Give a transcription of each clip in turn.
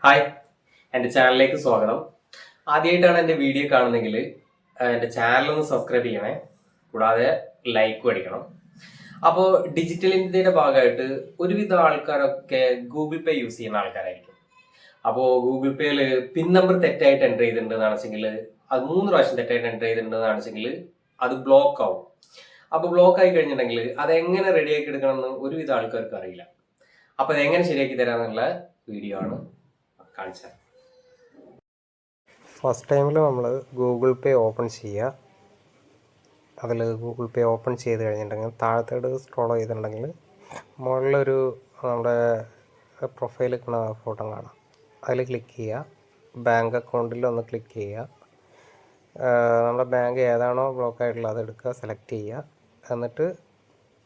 Hi, എൻ്റെ ചാനലിലേക്ക് സ്വാഗതം. ആദ്യമായിട്ടാണ് എൻ്റെ വീഡിയോ കാണുന്നതെങ്കിൽ എൻ്റെ ചാനലൊന്ന് സബ്സ്ക്രൈബ് ചെയ്യണേ, കൂടാതെ ലൈക്കും അടിക്കണം. അപ്പോൾ ഡിജിറ്റൽ ഇന്ത്യയുടെ ഭാഗമായിട്ട് ഒരുവിധ ആൾക്കാരൊക്കെ ഗൂഗിൾ പേ യൂസ് ചെയ്യുന്ന ആൾക്കാരായിരിക്കും. അപ്പോൾ ഗൂഗിൾ പേയിൽ പിൻ നമ്പർ തെറ്റായിട്ട് എൻ്റർ ചെയ്തിട്ടുണ്ടെന്ന് വെച്ചെങ്കിൽ, അത് 3 പ്രാവശ്യം തെറ്റായിട്ട് എൻ്റർ ചെയ്തിട്ടുണ്ടെന്ന് വെച്ചെങ്കിൽ അത് ബ്ലോക്ക് ആവും. അപ്പോൾ ബ്ലോക്ക് ആയി കഴിഞ്ഞിട്ടുണ്ടെങ്കിൽ അത് എങ്ങനെ റെഡിയാക്കി എടുക്കണമെന്ന് ഒരുവിധ ആൾക്കാർക്ക് അറിയില്ല. അപ്പോൾ അതെങ്ങനെ ശരിയാക്കി തരാമെന്നുള്ള വീഡിയോ ആണ് കാണിച്ചത്. ഫസ്റ്റ് ടൈമിൽ നമ്മൾ ഗൂഗിൾ പേ ഓപ്പൺ ചെയ്യുക. അതിൽ ഗൂഗിൾ പേ ഓപ്പൺ ചെയ്ത് കഴിഞ്ഞിട്ടുണ്ടെങ്കിൽ താഴത്തോട്ട് സ്ക്രോൾ ചെയ്തിട്ടുണ്ടെങ്കിൽ മുകളിലൊരു നമ്മുടെ പ്രൊഫൈൽ നിൽക്കുന്ന ഫോട്ടോ കാണാം. അതിൽ ക്ലിക്ക് ചെയ്യുക. ബാങ്ക് അക്കൗണ്ടിൽ ഒന്ന് ക്ലിക്ക് ചെയ്യുക. നമ്മുടെ ബാങ്ക് ഏതാണോ ബ്ലോക്ക് ആയിട്ടുള്ളത് അത് എടുക്കുക, സെലക്ട് ചെയ്യുക. എന്നിട്ട്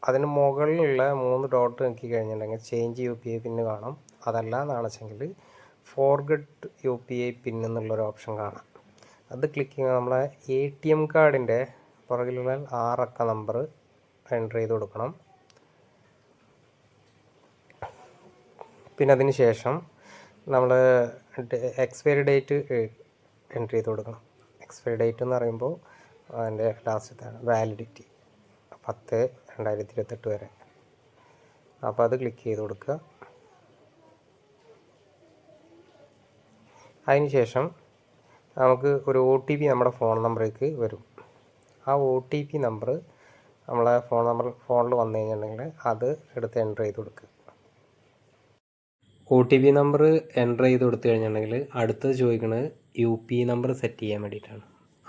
അതിന് മുകളിലുള്ള 3 ഡോട്ട് നോക്കി കഴിഞ്ഞിട്ടുണ്ടെങ്കിൽ ചേഞ്ച് UPI പിന്ന് കാണും. അതല്ല എന്നാണ് വെച്ചെങ്കിൽ ഫോർഗെറ്റ് UPI പിൻ എന്നുള്ളൊരു ഓപ്ഷൻ കാണാം. അത് ക്ലിക്ക് ചെയ്യുക. നമ്മളെ ATM കാർഡിൻ്റെ പുറകിലുള്ള 6 അക്ക നമ്പർ എൻ്റർ ചെയ്ത് കൊടുക്കണം. പിന്നെ അതിന് ശേഷം നമ്മൾ എക്സ്പയറി ഡേറ്റ് എൻ്റർ ചെയ്ത് കൊടുക്കണം. എക്സ്പയറി ഡേറ്റ് എന്ന് പറയുമ്പോൾ അതിൻ്റെ ലാസ്റ്റത്താണ് വാലിഡിറ്റി 10/2028 വരെ. അപ്പോൾ അത് ക്ലിക്ക് ചെയ്ത് കൊടുക്കുക. അതിന് ശേഷം നമുക്ക് ഒരു OTP നമ്മുടെ ഫോൺ നമ്പറിലേക്ക് വരും. ആ OTP നമ്പർ നമ്മളെ ഫോണിൽ വന്നു കഴിഞ്ഞിട്ടുണ്ടെങ്കിൽ അത് എടുത്ത് എൻ്റർ ചെയ്ത് കൊടുക്കുക. OTP നമ്പർ എൻ്റർ ചെയ്ത് കൊടുത്തു കഴിഞ്ഞിട്ടുണ്ടെങ്കിൽ അടുത്തത് ചോദിക്കുന്നത് UPI നമ്പർ സെറ്റ് ചെയ്യാൻ വേണ്ടിയിട്ടാണ്.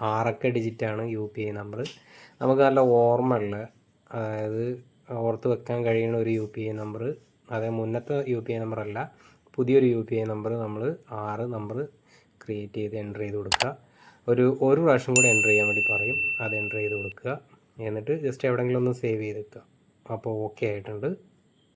6 അക്ക ഡിജിറ്റാണ് UPI നമ്പർ. നമുക്ക് നല്ല ഓർമ്മയുള്ള, അതായത് ഓർത്ത് വെക്കാൻ കഴിയുന്ന ഒരു UPI നമ്പർ, അതായത് മുന്നത്തെ UPI നമ്പർ അല്ല, പുതിയൊരു UPI നമ്പർ നമ്മൾ 6 നമ്പർ ക്രിയേറ്റ് ചെയ്ത് എൻ്റർ ചെയ്ത് കൊടുക്കുക. ഒരു പ്രാവശ്യം കൂടി എൻ്റർ ചെയ്യാൻ വേണ്ടി പറയും. അത് എൻ്റർ ചെയ്ത് കൊടുക്കുക. എന്നിട്ട് ജസ്റ്റ് എവിടെയെങ്കിലും ഒന്ന് സേവ് ചെയ്ത് വെക്കുക. അപ്പോൾ ഓക്കെ ആയിട്ടുണ്ട്.